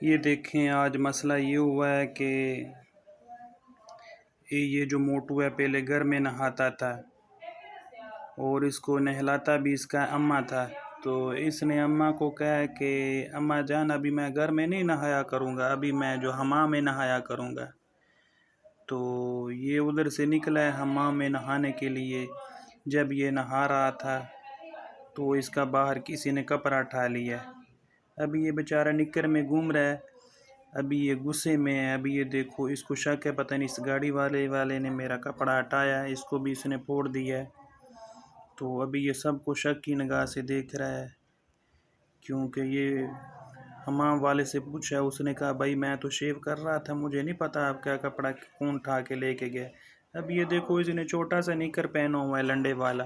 یہ دیکھیں آج مسئلہ یہ ہوا ہے کہ یہ جو موٹو ہے پہلے گھر میں نہاتا تھا اور اس کو نہلاتا بھی اس کا اماں تھا. تو اس نے اماں کو کہا کہ اماں جان ابھی میں گھر میں نہیں نہایا کروں گا، ابھی میں جو حمام میں نہایا کروں گا. تو یہ ادھر سے نکلا ہے حمام میں نہانے کے لیے. جب یہ نہا رہا تھا تو اس کا باہر کسی نے کپڑا اٹھا لیا. ابھی یہ بیچارہ نکر میں گھوم رہا ہے، ابھی یہ غصے میں ہے. ابھی یہ دیکھو اس کو شک ہے پتہ نہیں اس گاڑی والے نے میرا کپڑا ہٹایا ہے، اس کو بھی اس نے پھوڑ دیا ہے. تو ابھی یہ سب کو شک کی نگاہ سے دیکھ رہا ہے، کیونکہ یہ حمام والے سے پوچھا، اس نے کہا بھائی میں تو شیو کر رہا تھا، مجھے نہیں پتا آپ کا کپڑا کون اٹھا کے لے کے گیا. اب یہ دیکھو اس نے چھوٹا سا نکر پہنا ہوا ہے لنڈے والا،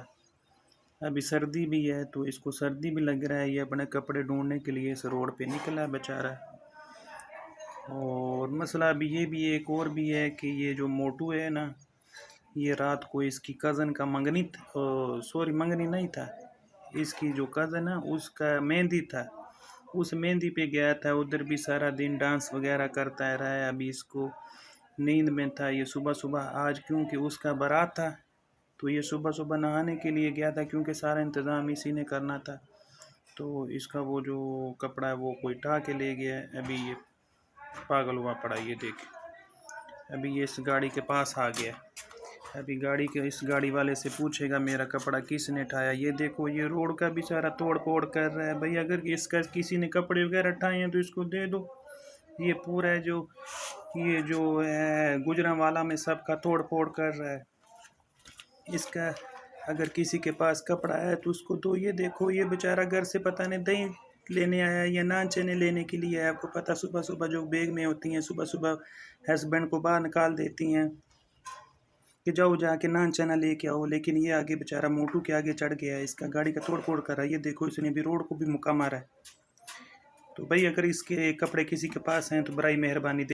ابھی سردی بھی ہے تو اس کو سردی بھی لگ رہا ہے. یہ اپنے کپڑے ڈھونڈنے کے لیے اس روڈ پہ نکلا ہے بیچارہ. اور مسئلہ ابھی یہ بھی ایک اور بھی ہے کہ یہ جو موٹو ہے نا، یہ رات کو اس کی کزن کا منگنی منگنی نہیں تھا، اس کی جو کزن ہے اس کا مہندی تھا. اس مہندی پہ گیا تھا، ادھر بھی سارا دن ڈانس وغیرہ کرتا رہا ہے. ابھی اس کو نیند میں تھا. یہ صبح آج کیونکہ اس کا بارات تھا تو یہ صبح نہانے کے لیے گیا تھا، کیونکہ سارا انتظام اسی نے کرنا تھا. تو اس کا وہ جو کپڑا ہے وہ کوئی اٹھا کے لے گیا ہے. ابھی یہ پاگل ہوا پڑا. یہ دیکھ ابھی یہ اس گاڑی کے پاس آ گیا. ابھی اس گاڑی والے سے پوچھے گا میرا کپڑا کس نے اٹھایا. یہ دیکھو یہ روڈ کا بھی سارا توڑ پھوڑ کر رہا ہے. بھائی اگر اس کا کسی نے کپڑے وغیرہ اٹھائے ہیں تو اس کو دے دو. یہ پورا یہ جو ہے گجرانوالہ میں سب کا توڑ پھوڑ کر رہا ہے. اس کا اگر کسی کے پاس کپڑا ہے تو اس کو دو. یہ دیکھو یہ بیچارہ گھر سے پتہ نہیں دہی لینے آیا یا نان چنے لینے کے لیے. آپ کو پتہ صبح جو بیگ میں ہوتی ہیں صبح ہسبینڈ کو باہر نکال دیتی ہیں کہ جاؤ جا کے نان چنا لے کے آؤ، لیکن یہ آگے بیچارہ موٹو کے آگے چڑھ گیا ہے، اس کا گاڑی کا توڑ پھوڑ کر رہا ہے. یہ دیکھو اس نے بھی روڈ کو بھی مکہ مارا ہے. تو بھائی اگر اس کے کپڑے کسی کے پاس ہیں تو برائے مہربانی